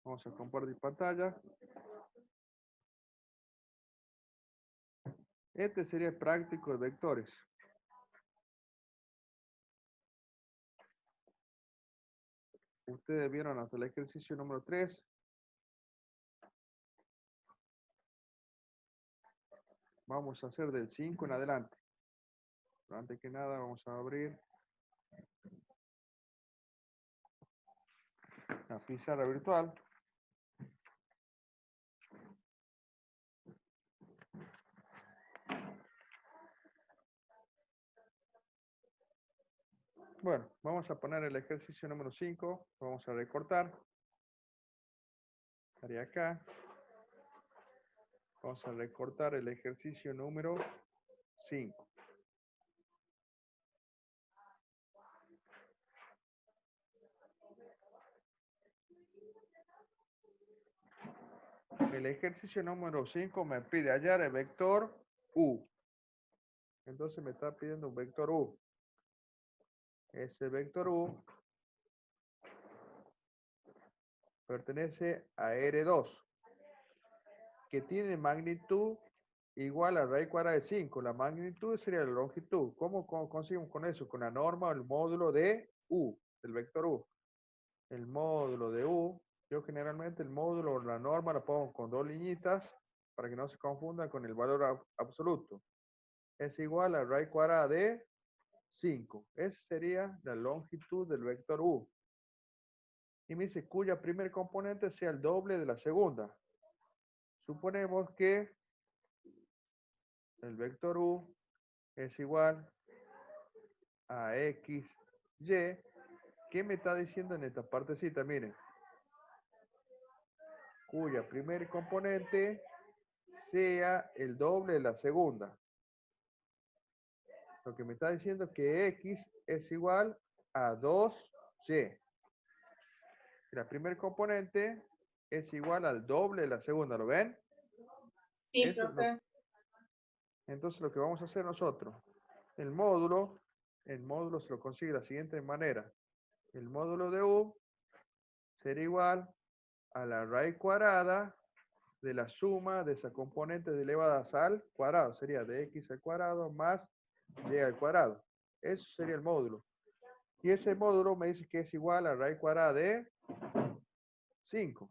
Vamos a compartir pantalla. Este sería el práctico de vectores. Ustedes vieron hasta el ejercicio número 3. Vamos a hacer del 5 en adelante. Pero antes que nada vamos a abrir la pizarra virtual. Bueno, vamos a poner el ejercicio número 5. Vamos a recortar. Estaría acá. Vamos a recortar el ejercicio número 5. El ejercicio número 5 me pide hallar el vector U. Entonces me está pidiendo un vector U. Ese vector U pertenece a R2, que tiene magnitud igual a raíz cuadrada de 5. La magnitud sería la longitud. ¿Cómo conseguimos con eso? Con la norma o el módulo de U, del vector U. El módulo de U, yo generalmente el módulo o la norma la pongo con dos liñitas para que no se confunda con el valor absoluto. Es igual a raíz cuadrada de 5. Esa sería la longitud del vector U. Y me dice cuya primer componente sea el doble de la segunda. Suponemos que el vector U es igual a XY. ¿Qué me está diciendo en esta partecita? Miren. Cuya primer componente sea el doble de la segunda. Lo que me está diciendo es que X es igual a 2Y. La primer componente es igual al doble de la segunda, ¿lo ven? Sí, profe. Entonces lo que vamos a hacer nosotros, el módulo se lo consigue de la siguiente manera. El módulo de U será igual a la raíz cuadrada de la suma de esa componente elevadas al cuadrado. Sería de X al cuadrado más Y al cuadrado. Eso sería el módulo. Y ese módulo me dice que es igual a raíz cuadrada de 5.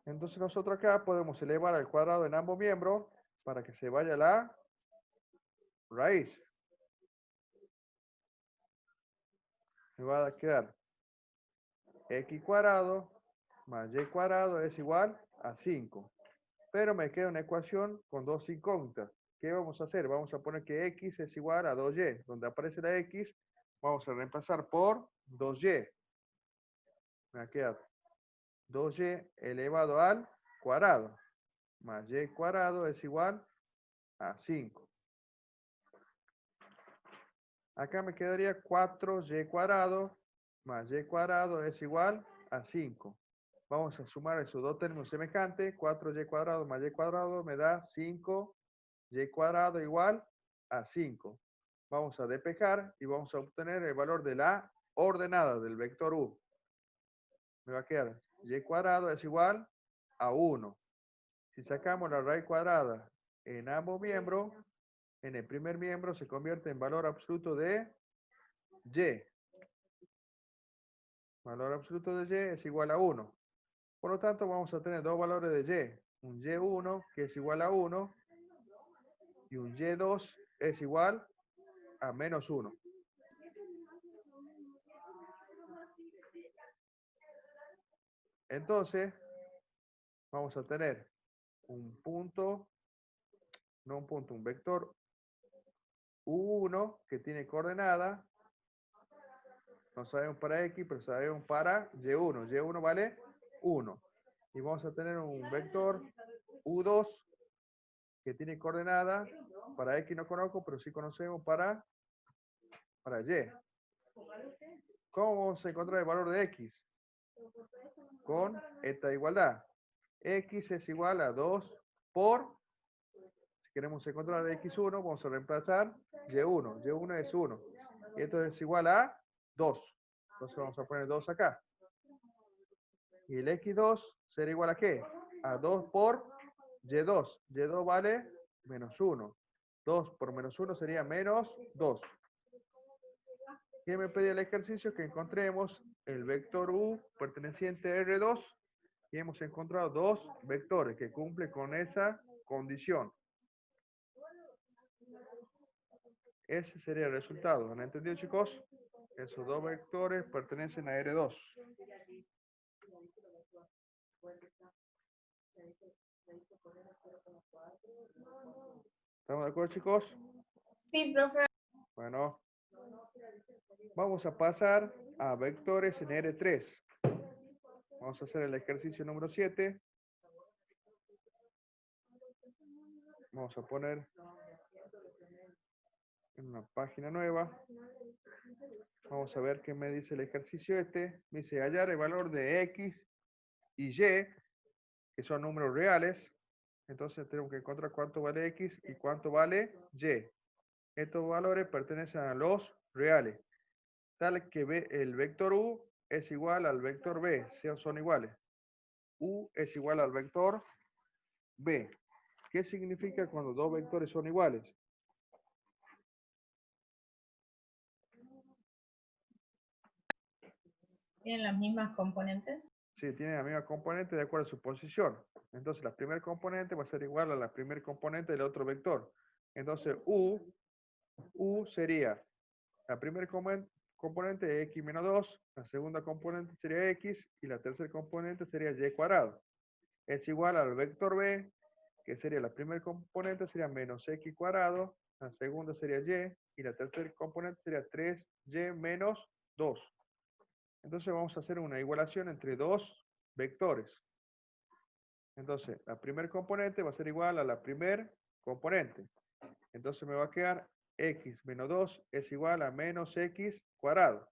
Entonces nosotros acá podemos elevar al cuadrado en ambos miembros para que se vaya la raíz. Me va a quedar X cuadrado más Y cuadrado es igual a 5. Pero me queda una ecuación con dos incógnitas. ¿Qué vamos a hacer? Vamos a poner que X es igual a 2Y. Donde aparece la X, vamos a reemplazar por 2Y. Me va a quedar 2Y elevado al cuadrado más Y cuadrado es igual a 5. Acá me quedaría 4Y cuadrado más Y cuadrado es igual a 5. Vamos a sumar esos dos términos semejantes. 4Y cuadrado más Y cuadrado me da 5Y cuadrado igual a 5. Vamos a despejar y vamos a obtener el valor de la ordenada del vector U. Me va a quedar Y cuadrado es igual a 1. Si sacamos la raíz cuadrada en ambos miembros, en el primer miembro se convierte en valor absoluto de Y. Valor absoluto de Y es igual a 1. Por lo tanto, vamos a tener dos valores de Y. Un Y1 que es igual a 1 y un Y2 es igual a menos 1. Entonces, vamos a tener un punto, no un punto, un vector U1 que tiene coordenada. No sabemos para X, pero sabemos para Y1. Y1 vale 1. Y vamos a tener un vector U2 que tiene coordenada. Para X no conozco, pero sí conocemos para Y. ¿Cómo vamos a encontrar el valor de X? Con esta igualdad. X es igual a 2 por, si queremos encontrar X1, vamos a reemplazar Y1. Y1 es 1. Y esto es igual a 2. Entonces vamos a poner 2 acá. Y el x2 será igual a ¿qué? A 2 por y2. Y2 vale menos 1. 2 por menos 1 sería menos 2. ¿Qué me pide el ejercicio? Que encontremos el vector u perteneciente a R2. Y hemos encontrado dos vectores que cumplen con esa condición. Ese sería el resultado. ¿Han entendido, chicos? Esos dos vectores pertenecen a R2. ¿Estamos de acuerdo, chicos? Sí, profe. Bueno, vamos a pasar a vectores en R3. Vamos a hacer el ejercicio número 7. Vamos a poner en una página nueva. Vamos a ver qué me dice el ejercicio este. Me dice hallar el valor de x y y, que son números reales. Entonces tenemos que encontrar cuánto vale x y cuánto vale y. Estos valores pertenecen a los reales. Tal que el vector u es igual al vector b, son iguales. U es igual al vector b. ¿Qué significa cuando dos vectores son iguales? ¿Tienen las mismas componentes? Sí, tienen la misma componente de acuerdo a su posición. Entonces la primera componente va a ser igual a la primera componente del otro vector. Entonces u sería la primera componente de x menos 2, la segunda componente sería x y la tercera componente sería y cuadrado. Es igual al vector b, que sería la primera componente sería menos x cuadrado, la segunda sería y la tercera componente sería 3y menos 2. Entonces vamos a hacer una igualación entre dos vectores. Entonces la primera componente va a ser igual a la primera componente. Entonces me va a quedar x menos 2 es igual a menos x cuadrado.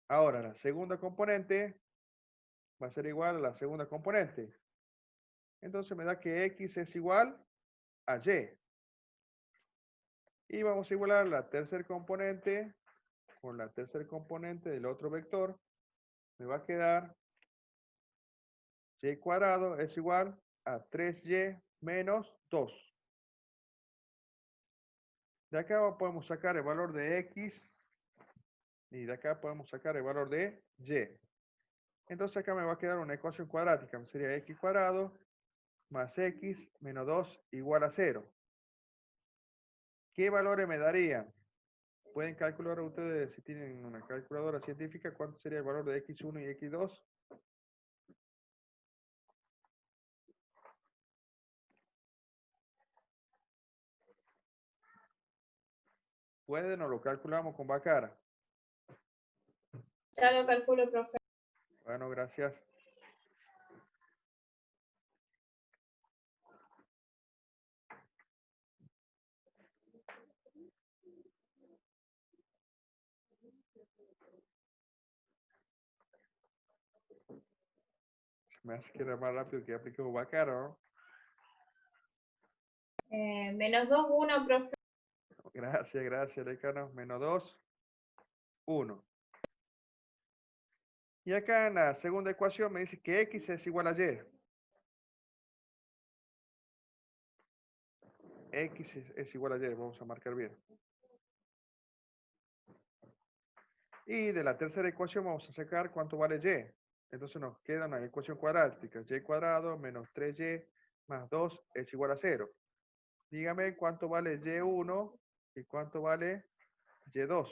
Ahora la segunda componente va a ser igual a la segunda componente. Entonces me da que x es igual a y. Y vamos a igualar la tercera componente con la tercera componente del otro vector. Me va a quedar y cuadrado es igual a 3y menos 2. De acá podemos sacar el valor de x y de acá podemos sacar el valor de y. Entonces acá me va a quedar una ecuación cuadrática. Sería x cuadrado más x menos 2 igual a 0. ¿Qué valores me darían? Pueden calcular ustedes, si tienen una calculadora científica, cuánto sería el valor de x1 y x2. Pueden o lo calculamos con Bacara. Ya lo calculo, profe. Bueno, gracias. Me hace que era más rápido que apliquemos Bacara, ¿no? Menos 2, 1, profe. Gracias, decano. Menos 2, 1. Y acá en la segunda ecuación me dice que x es igual a y. X es igual a y, vamos a marcar bien. Y de la tercera ecuación vamos a sacar cuánto vale y. Entonces nos queda una ecuación cuadrática. Y cuadrado menos 3y más 2 es igual a 0. Dígame cuánto vale y1 y cuánto vale y2.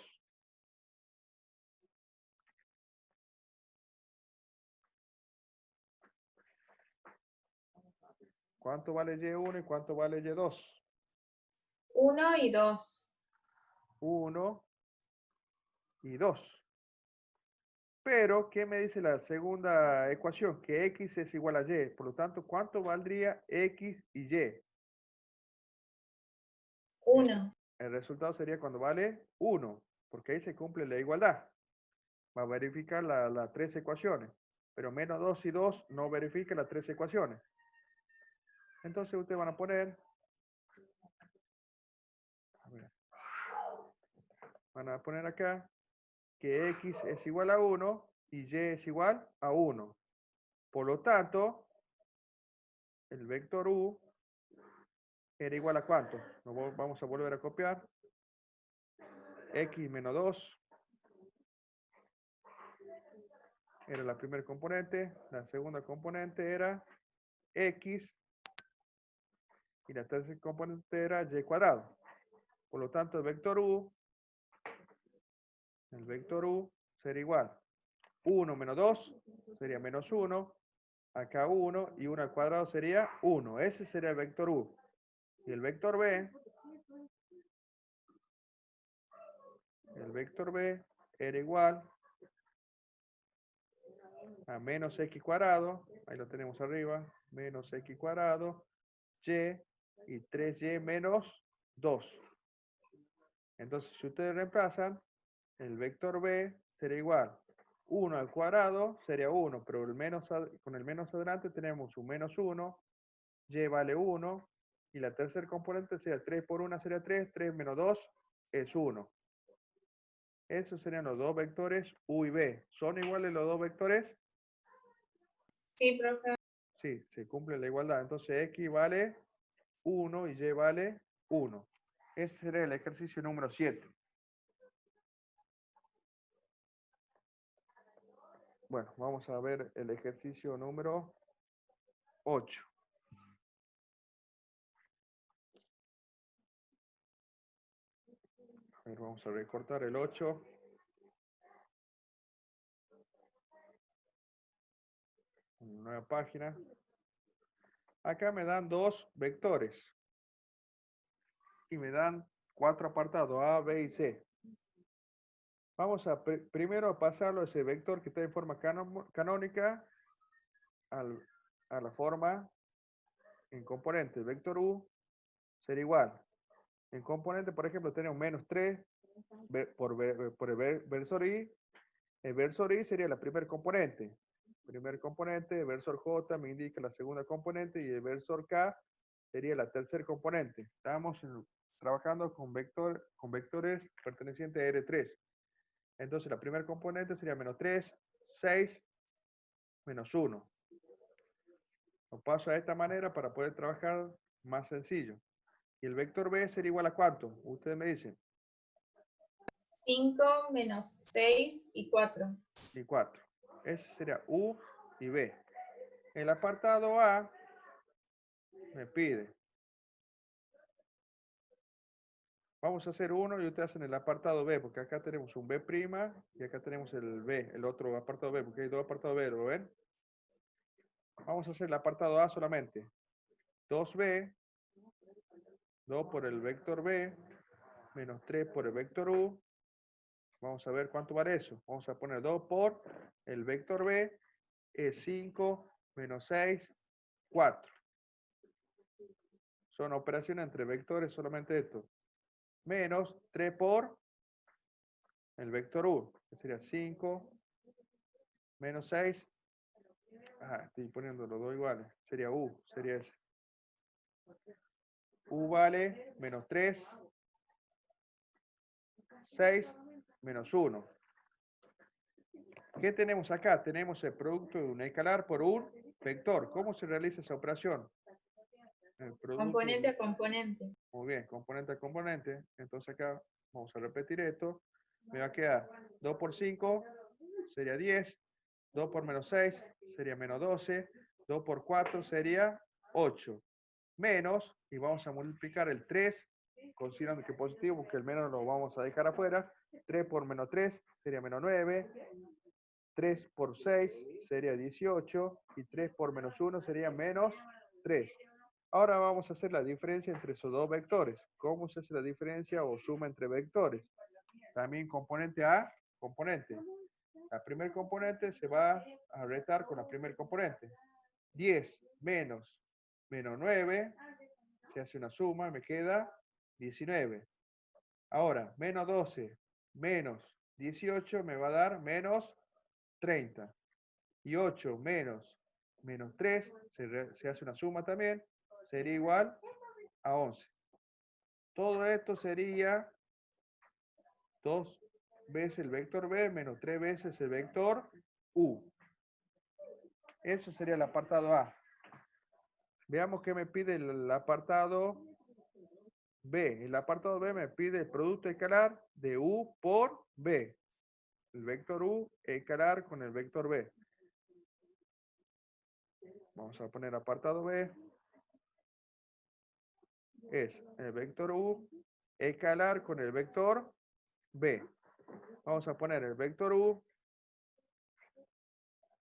¿Cuánto vale y1 y cuánto vale y2? 1 y 2. 1 y 2. Pero, ¿qué me dice la segunda ecuación? Que x es igual a y. Por lo tanto, ¿cuánto valdría x y y? 1. El resultado sería cuando vale 1, porque ahí se cumple la igualdad. Va a verificar las tres ecuaciones. Pero menos 2 y 2 no verifica las tres ecuaciones. Entonces ustedes van a poner, acá que x es igual a 1 y y es igual a 1. Por lo tanto, el vector U era igual a ¿cuánto? Vamos a volver a copiar. X menos 2 era la primera componente. La segunda componente era X. Y la tercera componente era Y cuadrado. Por lo tanto, el vector U sería igual. 1 menos 2 sería menos 1. Acá 1 y 1 al cuadrado sería 1. Ese sería el vector U. Y el vector B era igual a menos X cuadrado. Ahí lo tenemos arriba. Menos X cuadrado. Y 3Y menos 2. Entonces, si ustedes reemplazan, el vector B sería igual. 1 al cuadrado sería 1, pero con el menos adelante tenemos un menos 1, y vale 1, y la tercera componente sería 3 por 1 sería 3, 3 menos 2 es 1. Esos serían los dos vectores U y B. ¿Son iguales los dos vectores? Sí, profe. Sí, se cumple la igualdad. Entonces X vale 1 y Y vale 1. Ese sería el ejercicio número 7. Bueno, vamos a ver el ejercicio número 8. A ver, vamos a recortar el 8. Una nueva página. Acá me dan dos vectores. Y me dan 4 apartados, A, B y C. Vamos a primero pasarlo ese vector que está en forma canónica a la forma en componente. El vector U sería igual. En componente, por ejemplo, tenemos menos 3 por el versor I. El versor I sería la primera componente. Primer componente, el versor J me indica la segunda componente y el versor K sería la tercera componente. Estamos trabajando con vectores pertenecientes a R3. Entonces la primera componente sería menos 3, 6, menos 1. Lo paso de esta manera para poder trabajar más sencillo. Y el vector B sería igual a ¿cuánto? Ustedes me dicen. 5 menos 6 y 4. Y 4. Ese sería U y B. El apartado A me pide. Vamos a hacer uno y ustedes hacen el apartado B, porque acá tenemos un B' y acá tenemos el B, el otro apartado B, porque hay dos apartados B, ¿lo ven? Vamos a hacer el apartado A solamente. 2B, 2 por el vector B, menos 3 por el vector U. Vamos a ver cuánto vale eso. Vamos a poner 2 por el vector B, es 5, menos 6, 4. Son operaciones entre vectores solamente esto. Menos 3 por el vector U, que sería 5, menos 6. Ajá, estoy poniendo los dos iguales. Sería U, sería ese. U vale menos 3, 6, menos 1. ¿Qué tenemos acá? Tenemos el producto de un escalar por un vector. ¿Cómo se realiza esa operación? El Componente a componente. Muy bien, componente a componente. Entonces acá vamos a repetir esto. Me va a quedar 2 por 5 sería 10. 2 por menos 6 sería menos 12. 2 por 4 sería 8. Menos, y vamos a multiplicar el 3, considerando que es positivo, porque el menos lo vamos a dejar afuera. 3 por menos 3 sería menos 9. 3 por 6 sería 18. Y 3 por menos 1 sería menos 3. Ahora vamos a hacer la diferencia entre esos dos vectores. ¿Cómo se hace la diferencia o suma entre vectores? También componente a componente. La primera componente se va a restar con la primera componente. 10 menos 9, se hace una suma, me queda 19. Ahora, menos 12 menos 18 me va a dar menos 30. Y 8 menos 3, se hace una suma también, sería igual a 11. Todo esto sería 2 veces el vector B menos 3 veces el vector U. Eso sería el apartado A. Veamos qué me pide el apartado B. El apartado B me pide el producto escalar de U por B. El vector U escalar con el vector B. Vamos a poner apartado B. Es el vector U escalar con el vector B. Vamos a poner el vector U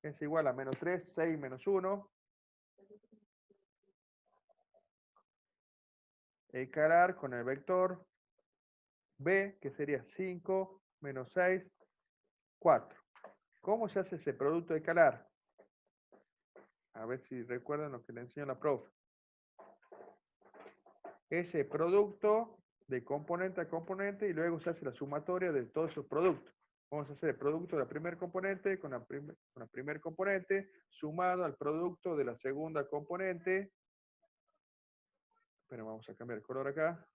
es igual a menos 3, 6, menos 1. Escalar con el vector B, que sería 5, menos 6, 4. ¿Cómo se hace ese producto escalar? A ver si recuerdan lo que le enseñó la profe. Ese producto de componente a componente y luego se hace la sumatoria de todos esos productos. Vamos a hacer el producto de la primer componente con la primer componente sumado al producto de la segunda componente. Pero vamos a cambiar el color acá.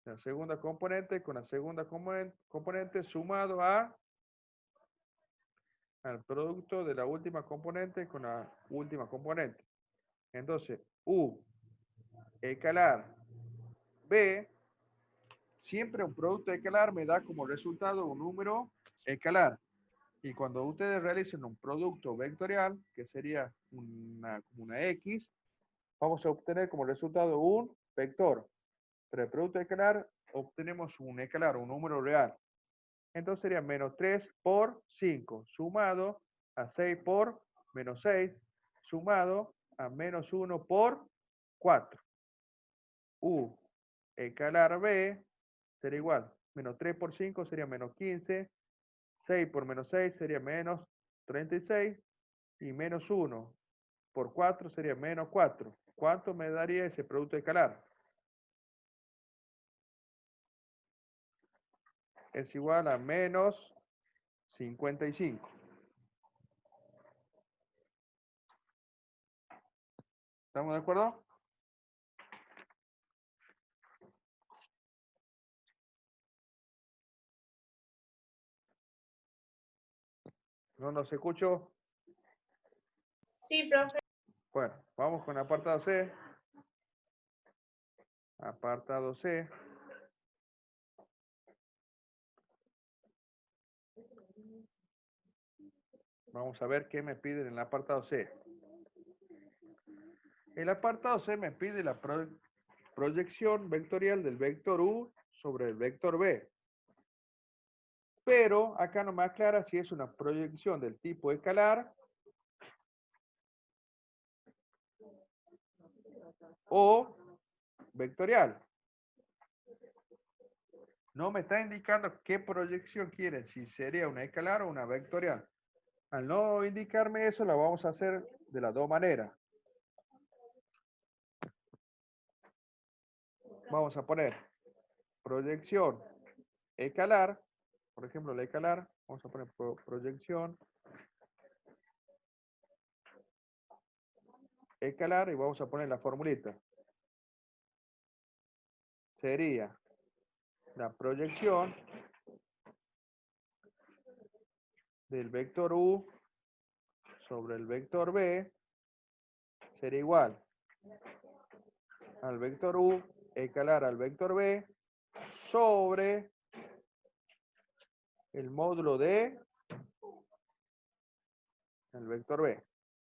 La segunda componente con la segunda componente sumado al producto de la última componente con la última componente. Entonces, U escalar B, siempre un producto escalar me da como resultado un número escalar. Y cuando ustedes realicen un producto vectorial, que sería una X, vamos a obtener como resultado un vector. Pero el producto escalar, obtenemos un escalar, un número real. Entonces sería menos 3 por 5, sumado a 6 por menos 6, sumado a menos 1 por 4. U escalar B sería igual. Menos 3 por 5 sería menos 15. 6 por menos 6 sería menos 36. Y menos 1 por 4 sería menos 4. ¿Cuánto me daría ese producto escalar? Es igual a menos 55. ¿Estamos de acuerdo? ¿No nos escucho? Sí, profe. Bueno, vamos con apartado C. Apartado C. Vamos a ver qué me piden en el apartado C. El apartado C me pide la proyección vectorial del vector U sobre el vector B. Pero acá no me aclara si es una proyección del tipo escalar o vectorial. No me está indicando qué proyección quiere, si sería una escalar o una vectorial. Al no indicarme eso, la vamos a hacer de las dos maneras. Vamos a poner proyección escalar, por ejemplo, la escalar, vamos a poner proyección escalar y vamos a poner la formulita. Sería la proyección del vector U sobre el vector B sería igual al vector U escalar al vector B sobre el módulo de el vector B.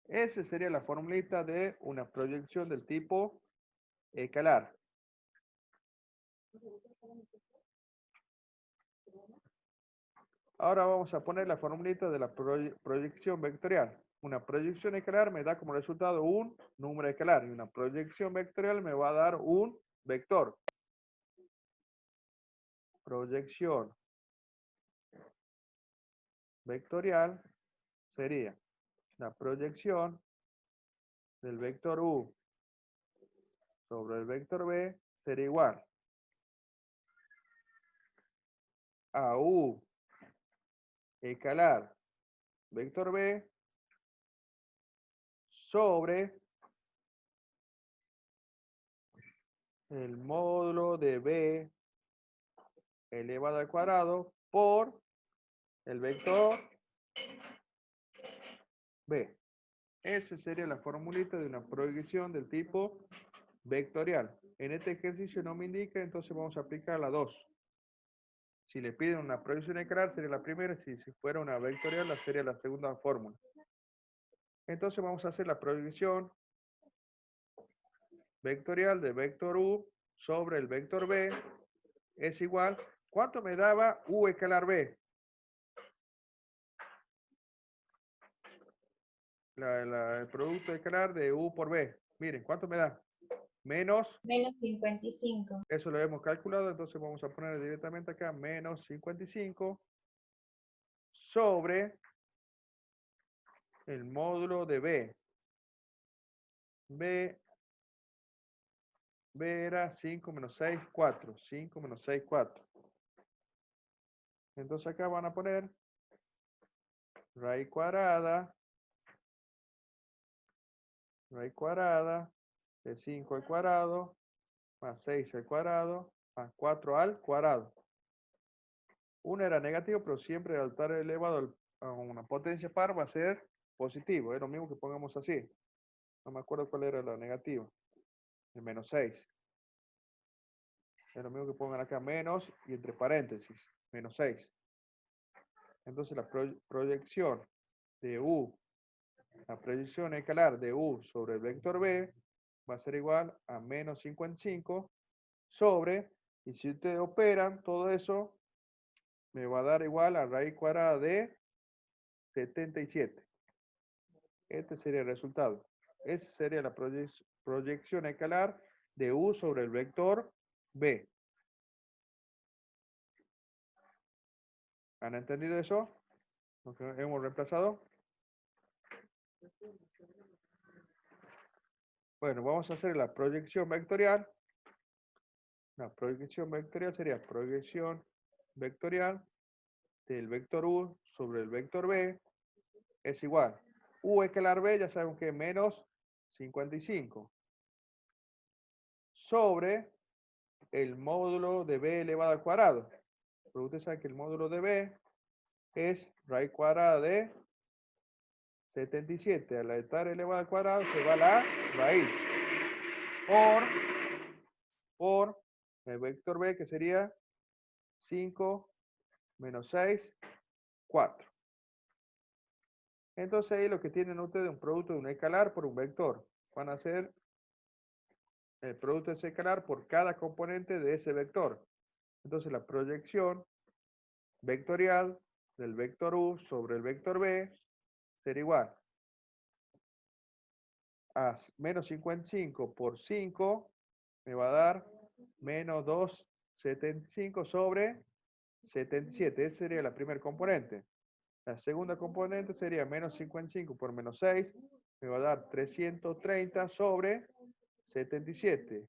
Esa sería la formulita de una proyección del tipo escalar. Ahora vamos a poner la formulita de la proyección vectorial. Una proyección escalar me da como resultado un número escalar y una proyección vectorial me va a dar un vector. Proyección vectorial sería la proyección del vector U sobre el vector B sería igual a U escalar vector B sobre el módulo de B elevado al cuadrado por el vector B. Esa sería la formulita de una proyección del tipo vectorial. En este ejercicio no me indica, entonces vamos a aplicar la 2. Si le piden una proyección escalar, sería la primera. Si fuera una vectorial, sería la segunda fórmula. Entonces vamos a hacer la proyección vectorial de vector U sobre el vector B es igual. ¿Cuánto me daba U escalar B? El producto escalar de U por B. Miren, ¿cuánto me da? Menos, Menos 55. eso lo hemos calculado, entonces vamos a poner directamente acá, menos 55 sobre el módulo de B. B era 5 menos 6, 4. 5 menos 6, 4. Entonces acá van a poner raíz cuadrada de 5 al cuadrado más 6 al cuadrado más 4 al cuadrado. Una era negativo, pero siempre al estar elevado a una potencia par va a ser positivo. Es lo mismo que pongamos así. No me acuerdo cuál era la negativa. El menos 6. Es lo mismo que pongan acá menos y entre paréntesis, menos 6. Entonces la proyección de U, la proyección escalar de U sobre el vector B va a ser igual a menos 55 sobre, y si ustedes operan todo eso, me va a dar igual a raíz cuadrada de 77. Este sería el resultado. Esa sería la proyección escalar de U sobre el vector B. ¿Han entendido eso? Lo que hemos reemplazado. Bueno, vamos a hacer la proyección vectorial. La proyección vectorial sería proyección vectorial del vector U sobre el vector B es igual. U escalar B ya sabemos que es menos 55 sobre el módulo de B elevado al cuadrado. Pero ustedes saben que el módulo de B es raíz cuadrada de 77. Al estar elevado al cuadrado se va la raíz por el vector B, que sería 5 menos 6, 4. Entonces ahí lo que tienen ustedes es un producto de un escalar por un vector. Van a hacer el producto de ese escalar por cada componente de ese vector. Entonces la proyección vectorial del vector U sobre el vector B será igual a menos 55 por 5 me va a dar menos 275 sobre 77. Esa sería la primera componente. La segunda componente sería menos 55 por menos 6. Me va a dar 330 sobre 77.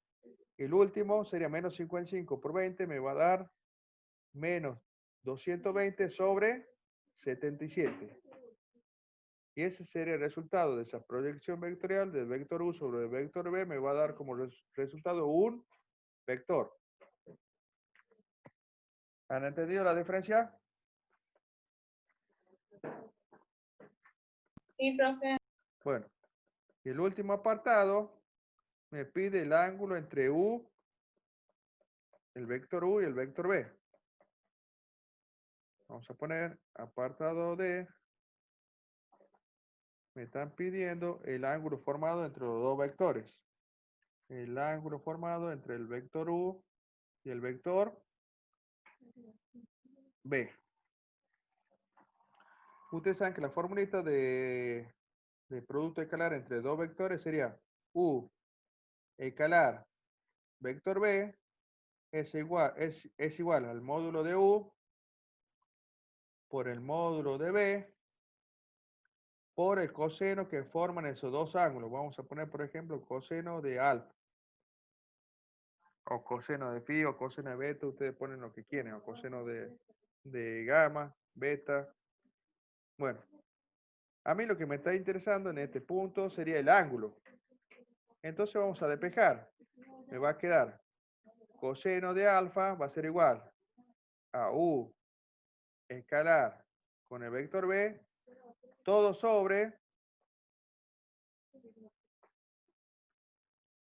El último sería menos 55 por 20. Me va a dar menos 220 sobre 77. Y ese sería el resultado de esa proyección vectorial del vector U sobre el vector B. Me va a dar como resultado un vector. ¿Han entendido la diferencia? Sí, profe. Bueno, y el último apartado me pide el ángulo entre U, el vector U y el vector B. Vamos a poner apartado D. Me están pidiendo el ángulo formado entre los dos vectores. El ángulo formado entre el vector U y el vector B. Ustedes saben que la formulita de producto escalar entre dos vectores sería U escalar vector B es igual al módulo de U por el módulo de B por el coseno que forman esos dos ángulos. Vamos a poner, por ejemplo, coseno de alfa. O coseno de phi o coseno de beta, ustedes ponen lo que quieren. O coseno de gamma, beta. Bueno, a mí lo que me está interesando en este punto sería el ángulo. Entonces vamos a despejar. Me va a quedar coseno de alfa va a ser igual a U escalar con el vector B, todo sobre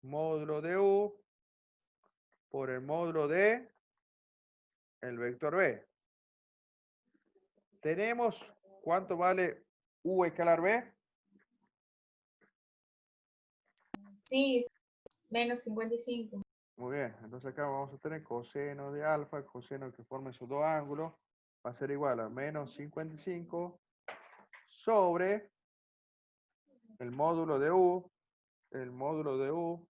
módulo de U por el módulo de el vector B. Tenemos cuánto vale U escalar B. Sí, menos 55. Muy bien, entonces acá vamos a tener coseno de alfa, coseno que forma esos dos ángulos, va a ser igual a menos 55 sobre el módulo de U. El módulo de U,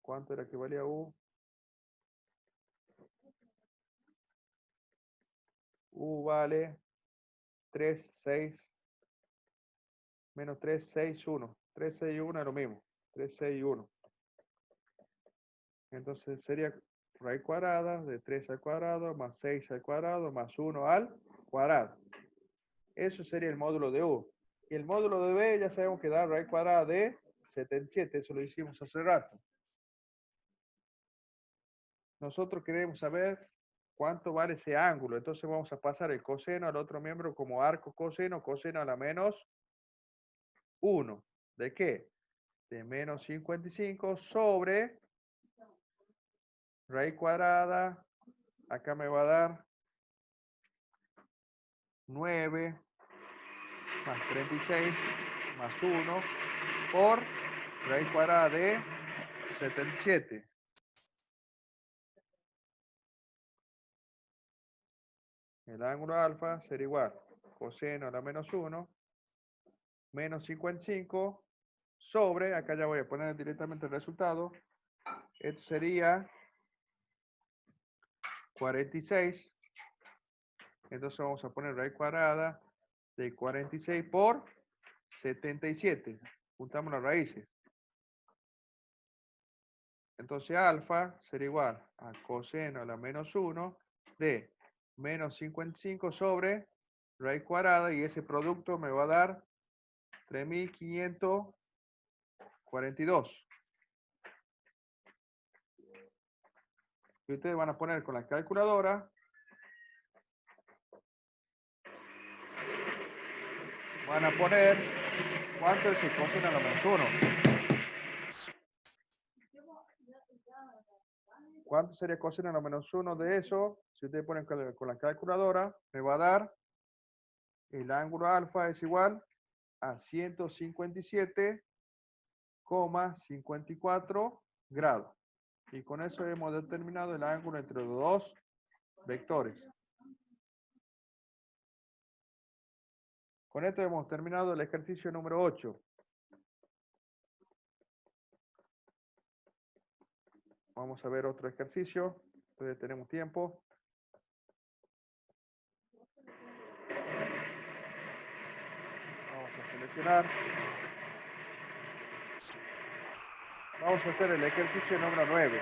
¿cuánto era que valía U? U vale 3, 6, menos 3, 6, 1. 3, 6, 1 es lo mismo. 3, 6, 1. Entonces sería raíz cuadrada de 3 al cuadrado más 6 al cuadrado más 1 al cuadrado. Eso sería el módulo de U. Y el módulo de B ya sabemos que da raíz cuadrada de 77. Eso lo hicimos hace rato. Nosotros queremos saber cuánto vale ese ángulo. Entonces vamos a pasar el coseno al otro miembro como arco coseno, coseno a la menos 1. ¿De qué? De menos 55 sobre raíz cuadrada. Acá me va a dar 9 más 36 más 1 por raíz cuadrada de 77. El ángulo alfa será igual coseno a la menos 1 menos 55 sobre, acá ya voy a poner directamente el resultado, esto sería 46, entonces vamos a poner raíz cuadrada de 46 por 77, juntamos las raíces. Entonces alfa será igual a coseno a la menos 1 de menos 55 sobre raíz cuadrada, y ese producto me va a dar 3542. Y ustedes van a poner con la calculadora, van a poner cuánto es el coseno a la menos 1. ¿Cuánto sería coseno a la menos 1 de eso? Si ustedes ponen con la calculadora, me va a dar el ángulo alfa es igual a 157,54 grados. Y con eso hemos determinado el ángulo entre los dos vectores. Con esto hemos terminado el ejercicio número 8. Vamos a ver otro ejercicio. Todavía tenemos tiempo. Vamos a seleccionar. Vamos a hacer el ejercicio número 9.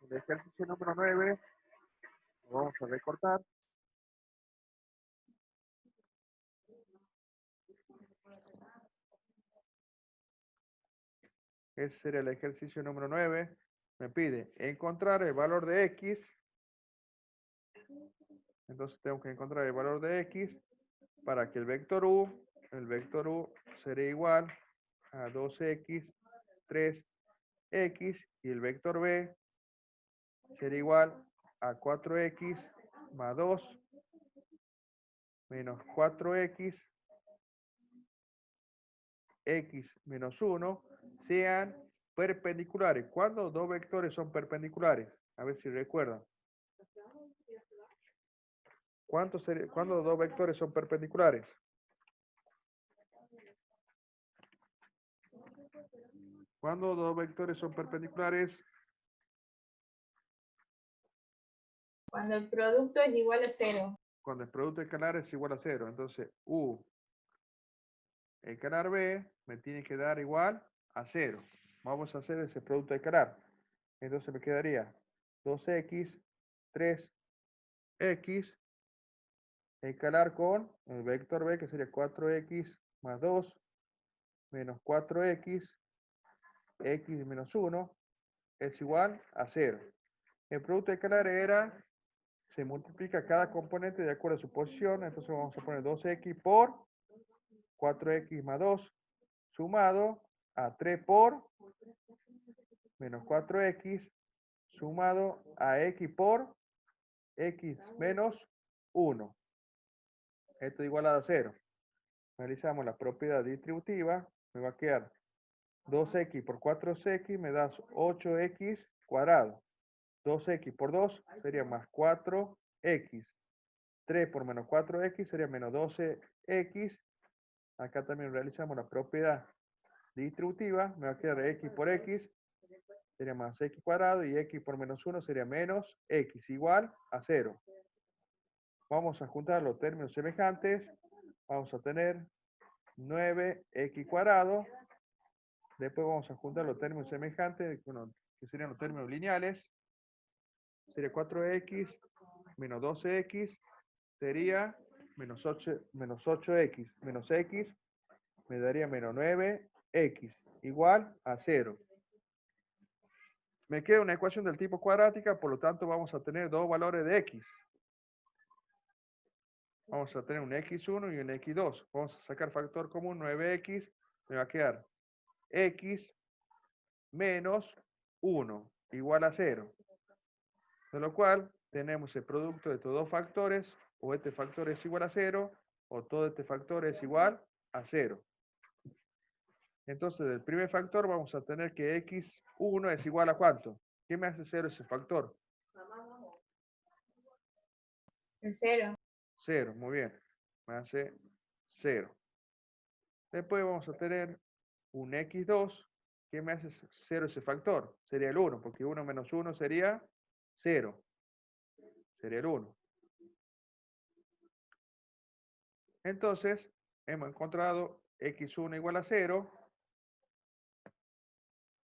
El ejercicio número 9 lo vamos a recortar. Ese sería el ejercicio número 9. Me pide encontrar el valor de X. Entonces tengo que encontrar el valor de X para que el vector U sería igual a 2X, 3X, y el vector B sería igual a 4X más 2 menos 4X, X menos 1, sean perpendiculares. ¿Cuándo dos vectores son perpendiculares? A ver si recuerdan. ¿Cuándo dos vectores son perpendiculares? ¿Cuándo dos vectores son perpendiculares? Cuando el producto es igual a 0. Cuando el producto escalar es igual a 0. Entonces, U escalar B me tiene que dar igual a 0. Vamos a hacer ese producto escalar. Entonces me quedaría 2X, 3X, escalar con el vector B, que sería 4X más 2 menos 4X, X menos 1, es igual a 0. El producto escalar era se multiplica cada componente de acuerdo a su posición. Entonces vamos a poner 2x por 4x más 2 sumado a 3 por menos 4x sumado a x por x menos 1. Esto es igual a 0. Realizamos la propiedad distributiva. Me va a quedar 2x por 4x me da 8x cuadrado. 2x por 2 sería más 4x. 3 por menos 4x sería menos 12x. Acá también realizamos la propiedad distributiva. Me va a quedar x por x sería más x cuadrado y x por menos 1 sería menos x igual a 0. Vamos a juntar los términos semejantes. Vamos a tener 9x cuadrado. Después vamos a juntar los términos semejantes, bueno, que serían los términos lineales. Sería 4x menos 12x sería menos 8x menos x me daría menos 9x igual a 0. Me queda una ecuación del tipo cuadrática, por lo tanto vamos a tener dos valores de x. Vamos a tener un x1 y un x2. Vamos a sacar factor común, 9x, me va a quedar x menos 1 igual a 0. De lo cual tenemos el producto de estos dos factores, o este factor es igual a 0, o todo este factor es igual a 0. Entonces, del primer factor vamos a tener que x1 es igual a ¿cuánto? ¿Qué me hace 0 ese factor? En 0. 0, muy bien. Me hace 0. Después vamos a tener un x2. ¿Qué me hace 0 ese factor? Sería el 1, porque 1 menos 1 sería 0. Sería el 1. Entonces, hemos encontrado x1 igual a 0,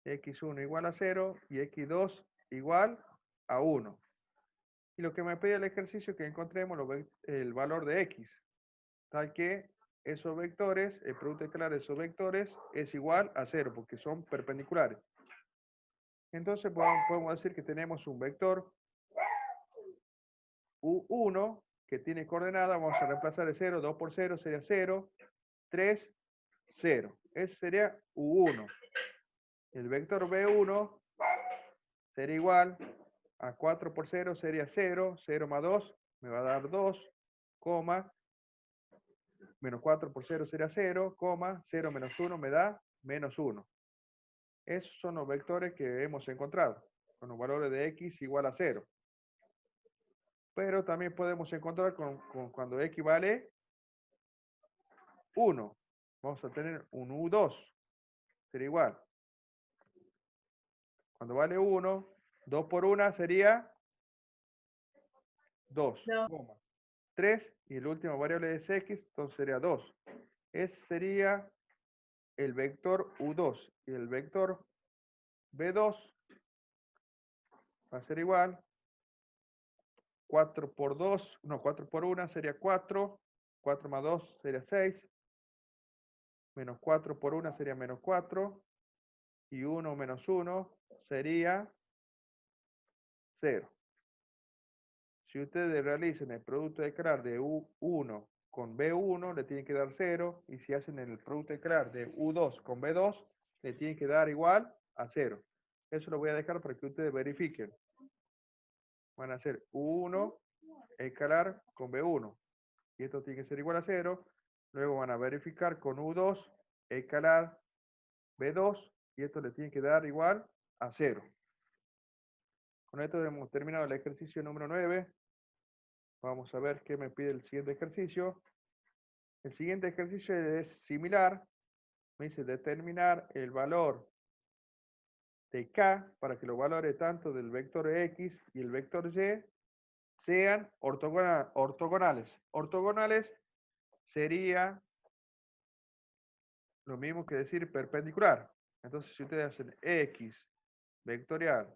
x1 igual a 0 y x2 igual a 1. Y lo que me pide el ejercicio es que encontremos el valor de x, tal que esos vectores, el producto escalar de esos vectores es igual a 0, porque son perpendiculares. Entonces podemos decir que tenemos un vector u1 que tiene coordenada, vamos a reemplazar el 0, 2 por 0 sería 0, 3, 0. Ese sería u1. El vector b1 sería igual a 4 por 0 sería 0, 0 más 2 me va a dar 2, coma, menos 4 por 0 sería 0, coma, 0 menos 1 me da menos 1. Esos son los vectores que hemos encontrado, con los valores de x igual a 0. Pero también podemos encontrar cuando x vale 1. Vamos a tener un u2, sería igual. Cuando vale 1, 2 por 1 sería 2, 3, y el último variable es x, entonces sería 2. Ese sería el vector u2. Y el vector b2 va a ser igual. 4 por 2, no, 4 por 1 sería 4. 4 más 2 sería 6. Menos 4 por 1 sería menos 4. Y 1 menos 1 sería 0. Si ustedes realizan el producto escalar de U1 con B1, le tienen que dar 0. Y si hacen el producto escalar de U2 con B2, le tienen que dar igual a 0. Eso lo voy a dejar para que ustedes verifiquen. Van a hacer U1 escalar con B1. Y esto tiene que ser igual a 0. Luego van a verificar con U2 escalar B2. Y esto le tiene que dar igual a 0. Con esto hemos terminado el ejercicio número 9. Vamos a ver qué me pide el siguiente ejercicio. El siguiente ejercicio es similar. Me dice determinar el valor de K para que los valores tanto del vector X y el vector Y sean ortogonales. Ortogonales sería lo mismo que decir perpendicular. Entonces, si ustedes hacen X vectorial,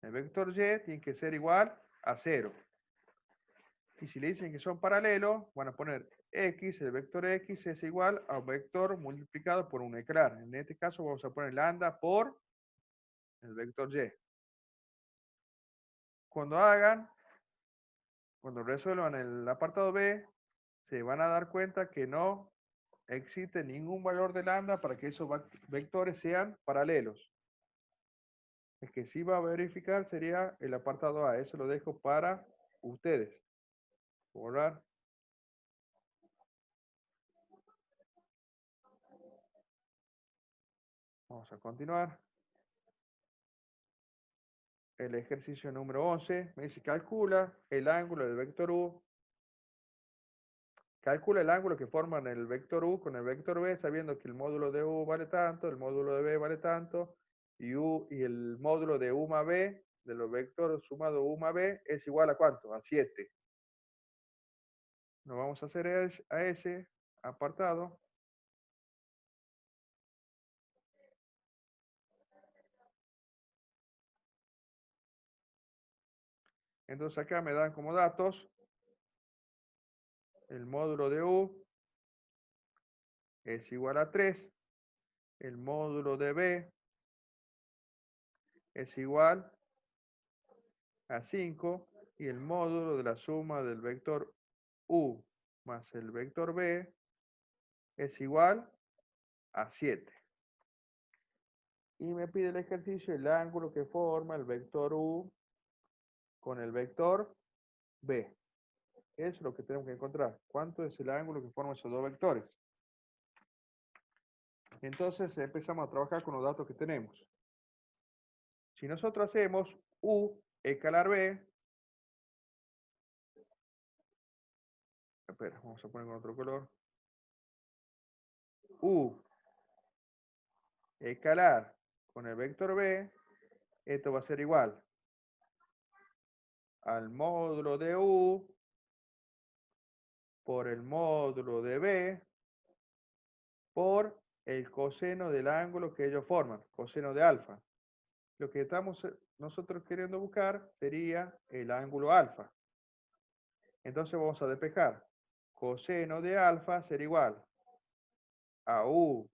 el vector Y tiene que ser igual a 0. Y si le dicen que son paralelos, van a poner X, el vector X es igual a un vector multiplicado por un escalar. En este caso vamos a poner lambda por el vector Y. Cuando hagan Cuando resuelvan el apartado B, se van a dar cuenta que no existe ningún valor de lambda para que esos vectores sean paralelos. El que sí va a verificar sería el apartado A. Eso lo dejo para ustedes. Borrar. Vamos a continuar. El ejercicio número 11 me dice calcula el ángulo del vector U. Calcula el ángulo que forman el vector U con el vector B, sabiendo que el módulo de U vale tanto, el módulo de B vale tanto, y el módulo de U más B, de los vectores sumado U más B, es igual a ¿cuánto? A 7. Nos vamos a hacer a ese apartado. Entonces acá me dan como datos el módulo de U es igual a 3, el módulo de B es igual a 5 y el módulo de la suma del vector U más el vector B es igual a 7. Y me pide el ejercicio el ángulo que forma el vector U con el vector B. Eso es lo que tenemos que encontrar. ¿Cuánto es el ángulo que forman esos dos vectores? Entonces empezamos a trabajar con los datos que tenemos. Si nosotros hacemos U escalar B, espera, vamos a poner con otro color. U escalar con el vector B, esto va a ser igual al módulo de U por el módulo de B por el coseno del ángulo que ellos forman, coseno de alfa. Lo que estamos nosotros queriendo buscar sería el ángulo alfa. Entonces vamos a despejar. Coseno de alfa será igual a U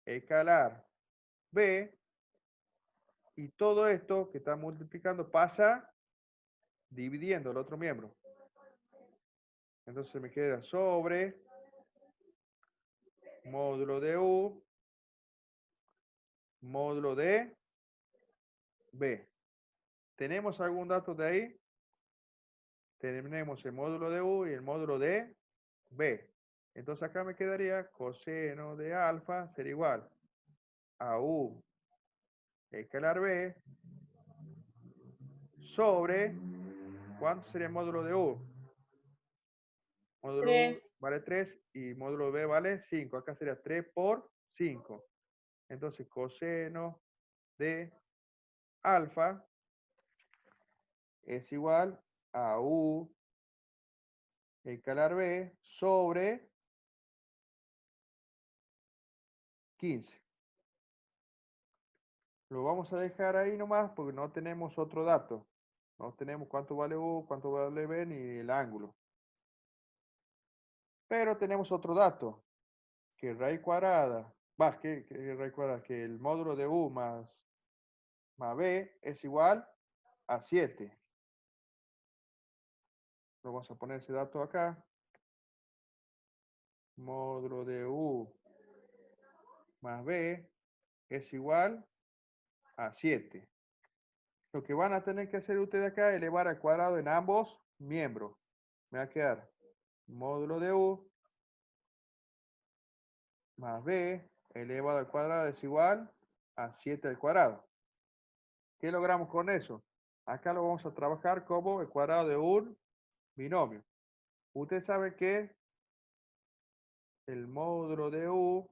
escalar B, y todo esto que está multiplicando pasa dividiendo el otro miembro. Entonces me queda sobre módulo de U, módulo de B. ¿Tenemos algún dato de ahí? Tenemos el módulo de U y el módulo de B. Entonces acá me quedaría coseno de alfa será igual a U escalar B sobre, ¿cuánto sería el módulo de U? Módulo U 3. vale 3 y módulo B vale 5. Acá sería 3 por 5. Entonces coseno de alfa es igual a U escalar B sobre 15. Lo vamos a dejar ahí nomás porque no tenemos otro dato. No tenemos cuánto vale U, cuánto vale B, ni el ángulo. Pero tenemos otro dato, que raíz cuadrada, que raíz cuadrada, que el módulo de U más B es igual a 7. Vamos a poner ese dato acá. Módulo de U más B es igual a 7. Lo que van a tener que hacer ustedes acá es elevar al cuadrado en ambos miembros. Me va a quedar módulo de U más B elevado al cuadrado es igual a 7 al cuadrado. ¿Qué logramos con eso? Acá lo vamos a trabajar como el cuadrado de un binomio. Usted sabe que el módulo de U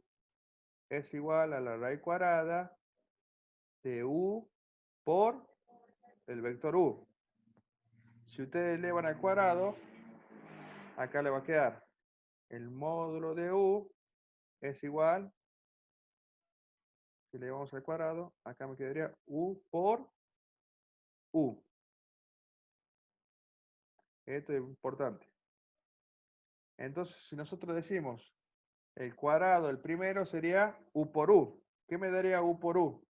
es igual a la raíz cuadrada de U por el vector U. Si ustedes elevan al cuadrado, acá le va a quedar el módulo de U es igual, si le llevamos al cuadrado, acá me quedaría U por U. Esto es importante. Entonces, si nosotros decimos el cuadrado, el primero sería U por U. ¿Qué me daría U por U?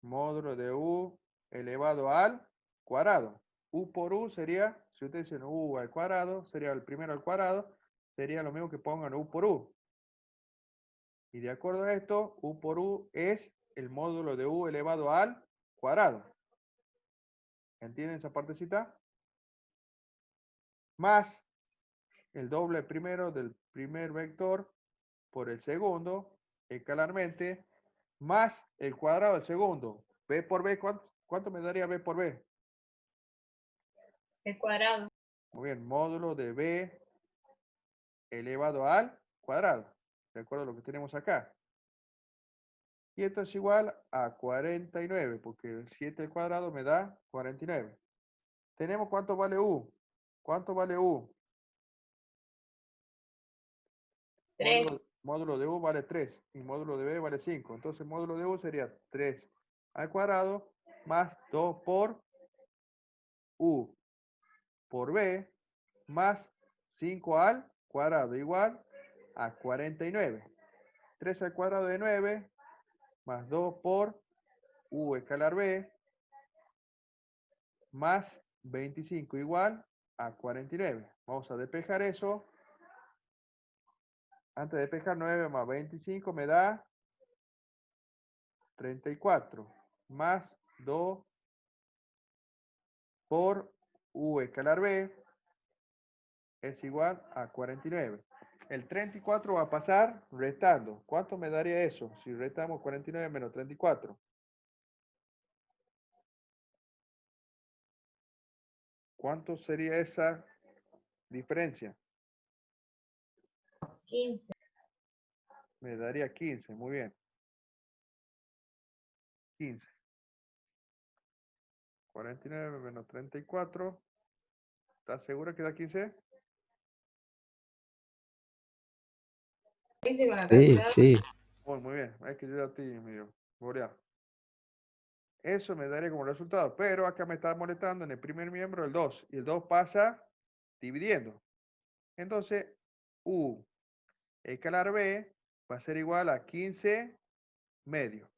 Módulo de U elevado al cuadrado. U por U sería, si ustedes dicen U al cuadrado, sería el primero al cuadrado, sería lo mismo que pongan U por U. Y de acuerdo a esto, U por U es el módulo de U elevado al cuadrado. ¿Entienden esa partecita? Más el doble primero del primer vector por el segundo, escalarmente, más el cuadrado del segundo. B por B, ¿cuánto me daría B por B? El cuadrado. Muy bien, módulo de B elevado al cuadrado. De acuerdo a lo que tenemos acá. Y esto es igual a 49, porque 7 al cuadrado me da 49. Tenemos cuánto vale U. ¿Cuánto vale U? 3. Módulo de U vale 3 y módulo de B vale 5. Entonces módulo de U sería 3 al cuadrado más 2 por U por B más 5 al cuadrado igual a 49. 3 al cuadrado de 9 más 2 por U escalar B más 25 igual a 49. Vamos a despejar eso. Antes de despejar 9 más 25 me da 34 más 2 por U escalar B es igual a 49. El 34 va a pasar restando. ¿Cuánto me daría eso si restamos 49 menos 34? ¿Cuánto sería esa diferencia? 15. Me daría 15, muy bien. 15. 49 menos 34. ¿Estás segura que da 15? Hice con la Sí, calculadora. sí. Muy bien. Hay que ayudar a ti, medio boreado. Eso me daría como resultado. Pero acá me está molestando en el primer miembro el 2. Y el 2 pasa dividiendo. Entonces, U escalar B va a ser igual a 15 medio.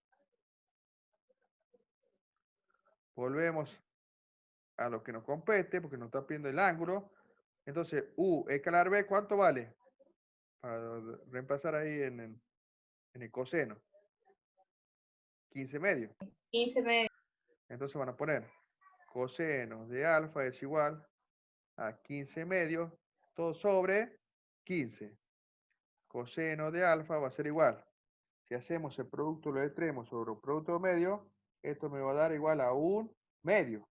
Volvemos a lo que nos compete, porque nos está pidiendo el ángulo. Entonces, U escalar B, ¿cuánto vale? Para reemplazar ahí en el coseno. 15 medio. 15 medio. Entonces van a poner coseno de alfa es igual a 15 medio, todo sobre 15. Coseno de alfa va a ser igual. Si hacemos el producto de los extremos sobre el producto medio, esto me va a dar igual a un medio.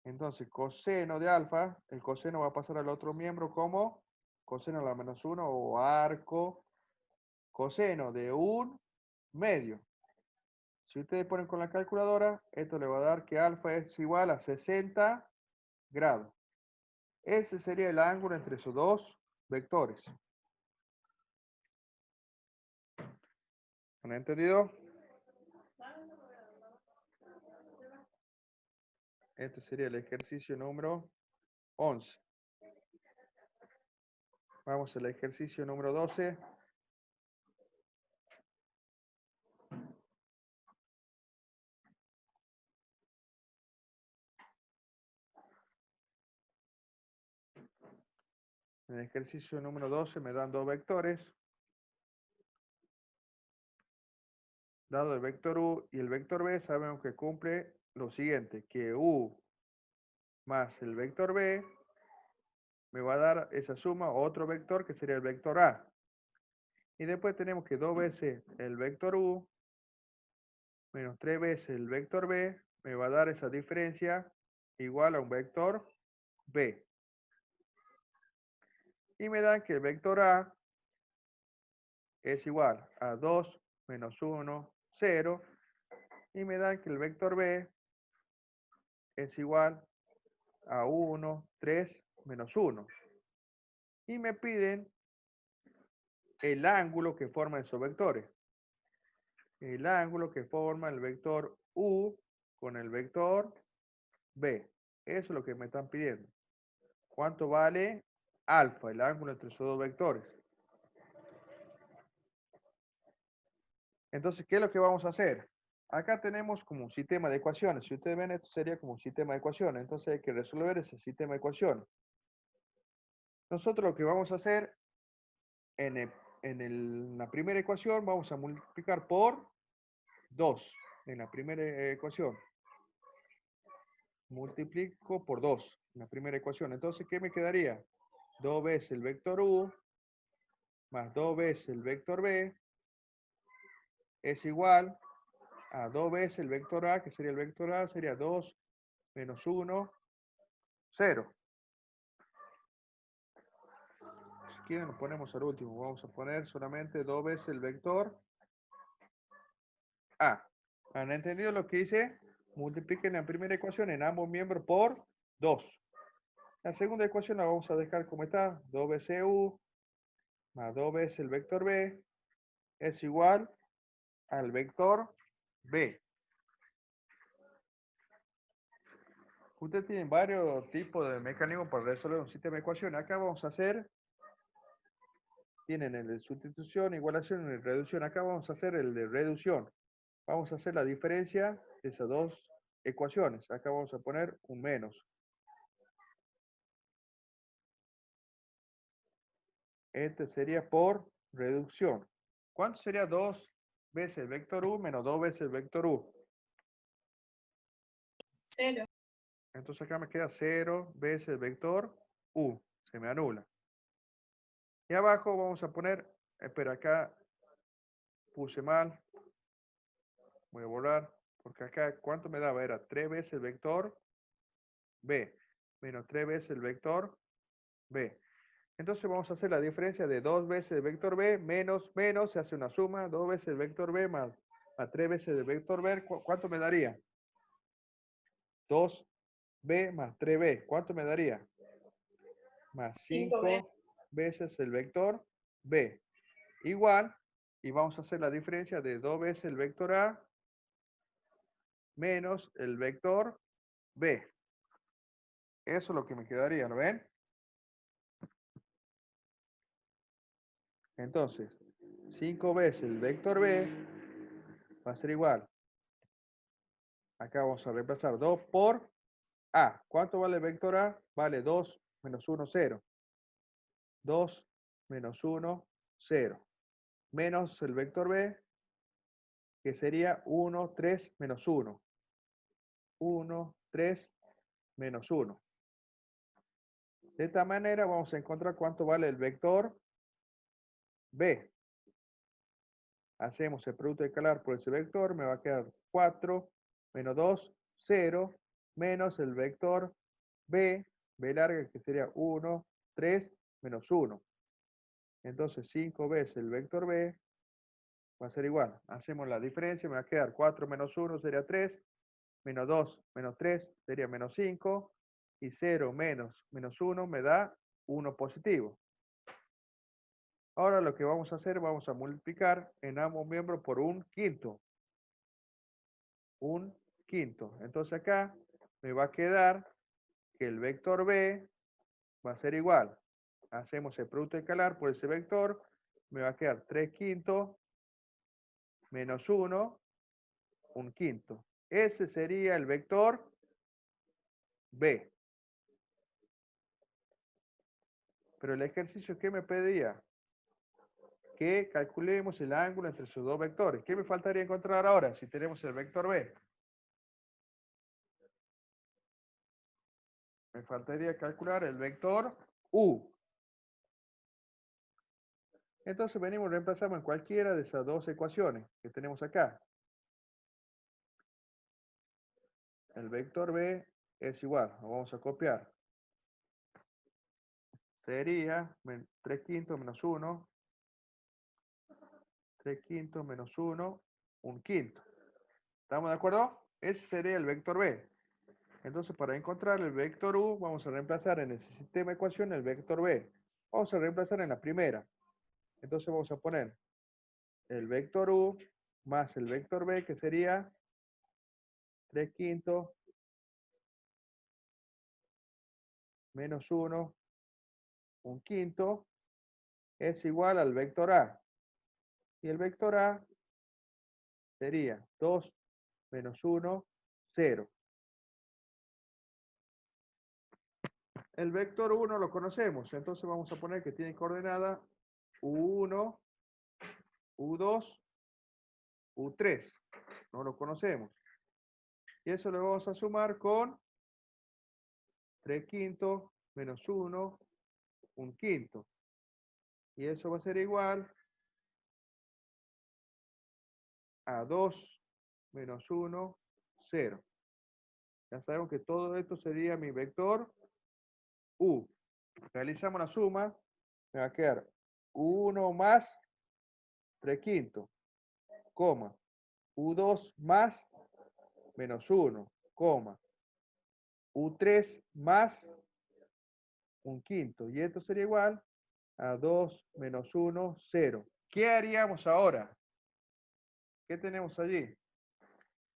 Entonces, coseno de alfa, el coseno va a pasar al otro miembro como coseno a la menos 1 o arco coseno de un medio. Si ustedes ponen con la calculadora, esto le va a dar que alfa es igual a 60 grados. Ese sería el ángulo entre esos dos vectores. ¿Han entendido? Este sería el ejercicio número 11. Vamos al ejercicio número 12. En el ejercicio número 12 me dan dos vectores. Dado el vector U y el vector B, sabemos que cumple lo siguiente, que U más el vector B me va a dar esa suma otro vector que sería el vector A. Y después tenemos que 2 veces el vector U menos 3 veces el vector B me va a dar esa diferencia igual a un vector B. Y me dan que el vector A es igual a 2 menos 1, 0. Y me dan que el vector B es igual a 1, 3, menos 1. Y me piden el ángulo que forman esos vectores. El ángulo que forma el vector U con el vector B. Eso es lo que me están pidiendo. ¿Cuánto vale alfa, el ángulo entre esos dos vectores? Entonces, ¿qué es lo que vamos a hacer? Acá tenemos como un sistema de ecuaciones. Si ustedes ven, esto sería como un sistema de ecuaciones. Entonces hay que resolver ese sistema de ecuaciones. Nosotros lo que vamos a hacer en la primera ecuación, vamos a multiplicar por 2. En la primera ecuación. Multiplico por 2 en la primera ecuación. Entonces, ¿qué me quedaría? 2 veces el vector u más 2 veces el vector b es igual a 2 veces el vector a, que sería el vector a, sería 2 menos 1, 0. Si quieren, lo ponemos al último. Vamos a poner solamente 2 veces el vector a. ¿Han entendido lo que hice? Multipliquen la primera ecuación en ambos miembros por 2. La segunda ecuación la vamos a dejar como está. 2 veces u más 2 veces el vector b es igual al vector b. Ustedes tienen varios tipos de mecanismos para resolver un sistema de ecuaciones. Acá vamos a hacer, tienen el de sustitución, igualación y reducción. Acá vamos a hacer el de reducción. Vamos a hacer la diferencia de esas dos ecuaciones. Acá vamos a poner un menos. Este sería por reducción. ¿Cuánto sería 2 veces el vector u menos 2 veces el vector u? 0. Entonces acá me queda 0 veces el vector u. Se me anula. Y abajo vamos a poner, espera, acá puse mal. Voy a borrar, porque acá, ¿cuánto me daba? Era 3 veces el vector b, menos 3 veces el vector b. Entonces vamos a hacer la diferencia de 2 veces el vector b menos, se hace una suma, 2 veces el vector b más 3 veces el vector b, ¿cuánto me daría? 2b más 3b, ¿cuánto me daría? Más 5b. 5 veces el vector b. Igual, y vamos a hacer la diferencia de 2 veces el vector a menos el vector b. Eso es lo que me quedaría, ¿lo ven? Entonces, 5 veces el vector b va a ser igual. Acá vamos a reemplazar 2 por a. ¿Cuánto vale el vector a? Vale 2 menos 1, 0. 2 menos 1, 0. Menos el vector b, que sería 1, 3 menos 1. 1, 3 menos 1. De esta manera vamos a encontrar cuánto vale el vector b. Hacemos el producto escalar por ese vector, me va a quedar 4 menos 2, 0, menos el vector b, b larga, que sería 1, 3, menos 1. Entonces 5 veces el vector b va a ser igual. Hacemos la diferencia, me va a quedar 4 menos 1 sería 3, menos 2 menos 3 sería menos 5, y 0 menos 1 me da 1 positivo. Ahora lo que vamos a hacer, vamos a multiplicar en ambos miembros por un quinto. Un quinto. Entonces acá me va a quedar que el vector b va a ser igual. Hacemos el producto escalar por ese vector, me va a quedar 3 quintos menos 1, un quinto. Ese sería el vector b. Pero el ejercicio que me pedía, que calculemos el ángulo entre sus dos vectores. ¿Qué me faltaría encontrar ahora si tenemos el vector b? Me faltaría calcular el vector u. Entonces venimos, reemplazamos en cualquiera de esas dos ecuaciones que tenemos acá. El vector b es igual, lo vamos a copiar. Sería 3 quintos menos 1, 3 quintos menos 1, un quinto. ¿Estamos de acuerdo? Ese sería el vector b. Entonces, para encontrar el vector u, vamos a reemplazar en ese sistema de ecuación el vector b. Vamos a reemplazar en la primera. Entonces vamos a poner el vector u más el vector b, que sería 3 quintos menos 1, un quinto, es igual al vector a. Y el vector a sería 2 menos 1, 0. El vector 1 lo conocemos, entonces vamos a poner que tiene coordenada U1, U2, U3. No lo conocemos. Y eso lo vamos a sumar con 3 quintos menos 1, 1 quinto. Y eso va a ser igual a 2 menos 1, 0. Ya sabemos que todo esto sería mi vector U. Realizamos la suma, me va a quedar 1 más 3 quintos, coma, U2 más menos 1, coma, U3 más 1 quinto. Y esto sería igual a 2 menos 1, 0. ¿Qué haríamos ahora? ¿Qué tenemos allí?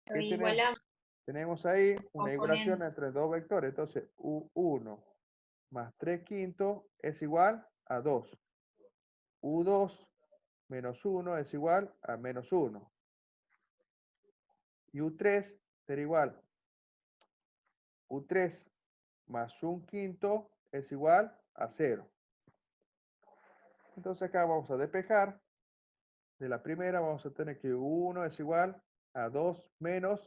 Lo ¿Qué tenemos? igualamos Tenemos ahí una igualación componente. entre dos vectores. Entonces, U1 más 3 quintos es igual a 2. U2 menos 1 es igual a menos 1. Y U3 será igual. U3 más 1 quinto es igual a 0. Entonces acá vamos a despejar. De la primera vamos a tener que U1 es igual a 2 menos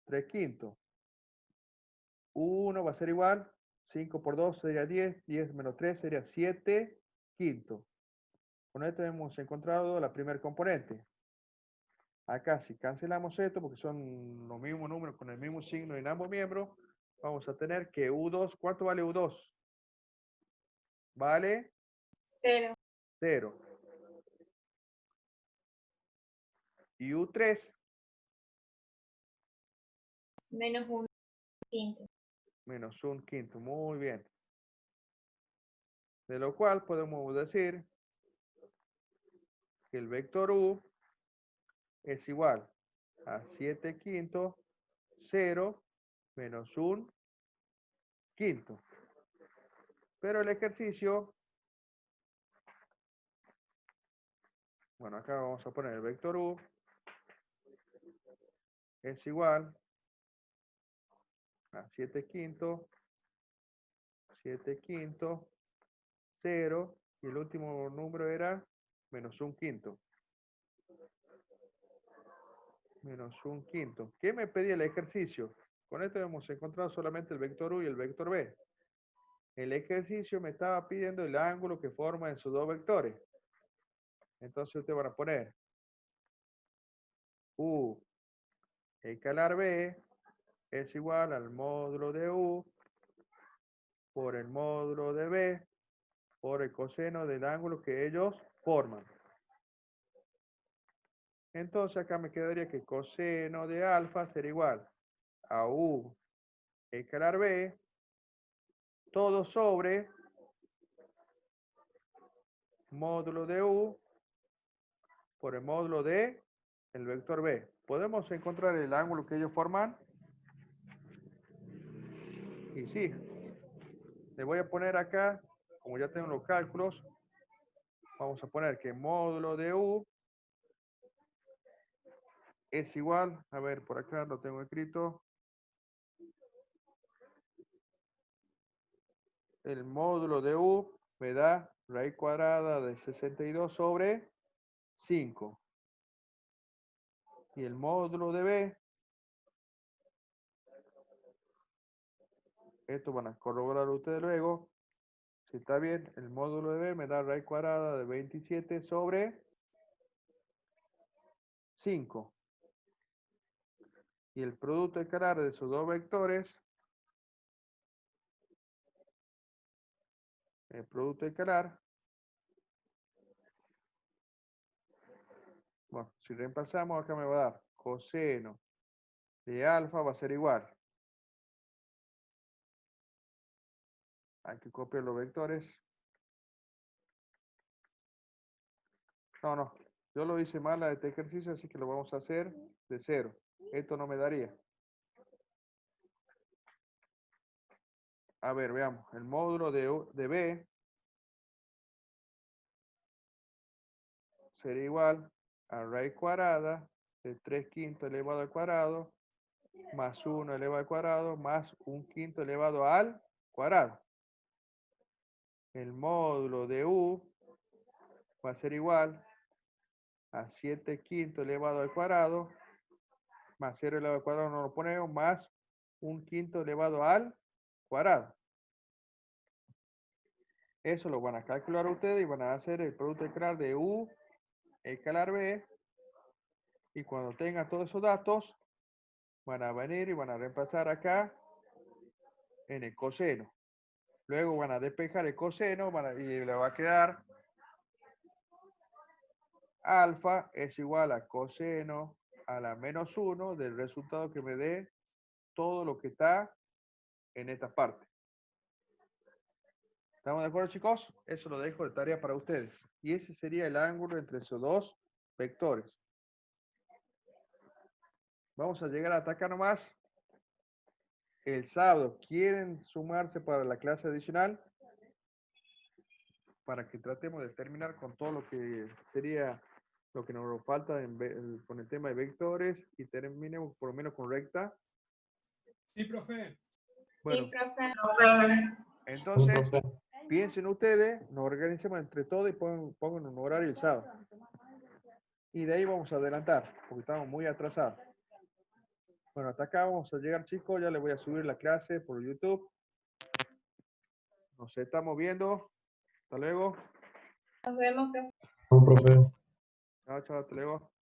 3 quintos. U1 va a ser igual, 5 por 2 sería 10, 10 menos 3 sería 7 quintos. Con esto hemos encontrado la primera componente. Acá si cancelamos esto, porque son los mismos números con el mismo signo en ambos miembros, vamos a tener que U2, ¿cuánto vale U2? Vale 0 0. Y U3 menos 1 quinto. menos 1 quinto. Muy bien. De lo cual podemos decir que el vector U es igual a 7 quintos, 0 menos 1 quinto. Pero el ejercicio, bueno, acá vamos a poner el vector U es igual a 7 quintos, 7 quintos, 0, y el último número era menos 1 quinto. Menos 1 quinto. ¿Qué me pedía el ejercicio? Con esto hemos encontrado solamente el vector U y el vector B. El ejercicio me estaba pidiendo el ángulo que forman esos dos vectores. Entonces ustedes van a poner U escalar B es igual al módulo de U por el módulo de B por el coseno del ángulo que ellos forman. Entonces acá me quedaría que coseno de alfa será igual a U escalar B todo sobre módulo de U por el módulo de el vector B. ¿Podemos encontrar el ángulo que ellos forman? Y sí, le voy a poner acá, como ya tengo los cálculos, vamos a poner que módulo de U es igual, a ver, por acá lo tengo escrito, el módulo de U me da raíz cuadrada de 62 sobre 5. Y el módulo de B, esto van a corroborar ustedes luego, si está bien, el módulo de B me da raíz cuadrada de 27 sobre 5. Y el producto escalar de esos dos vectores, el producto escalar, bueno, si reemplazamos acá me va a dar coseno de alfa va a ser igual. Hay que copiar los vectores. No, yo lo hice mal a este ejercicio, así que lo vamos a hacer de 0. Esto no me daría. A ver, veamos. El módulo de B sería igual a raíz cuadrada de 3 quintos elevado al cuadrado más 1 elevado al cuadrado más 1/5 elevado al cuadrado. El módulo de u va a ser igual a 7/5 elevado al cuadrado más 0 elevado al cuadrado no lo ponemos más 1/5 elevado al cuadrado. Eso lo van a calcular ustedes y van a hacer el producto escalar de u escalar b. Y cuando tengan todos esos datos, van a venir y van a reemplazar acá en el coseno. Luego van a despejar el coseno y le va a quedar alfa es igual a coseno a la menos 1 del resultado que me dé todo lo que está en esta parte. ¿Estamos de acuerdo, chicos? Eso lo dejo de tarea para ustedes. Y ese sería el ángulo entre esos dos vectores. Vamos a llegar hasta acá nomás. El sábado, ¿quieren sumarse para la clase adicional? Para que tratemos de terminar con todo lo que sería lo que nos falta con el tema de vectores y terminemos por lo menos con recta. Sí, profe. Bueno, Sí, profe. entonces, piensen ustedes, nos organicemos entre todos y pongan un horario el sábado. Y de ahí vamos a adelantar, porque estamos muy atrasados. Bueno, hasta acá vamos a llegar, chicos. Ya les voy a subir la clase por YouTube. Nos estamos viendo. Hasta luego. Nos vemos, profe. Chao, chao, hasta luego.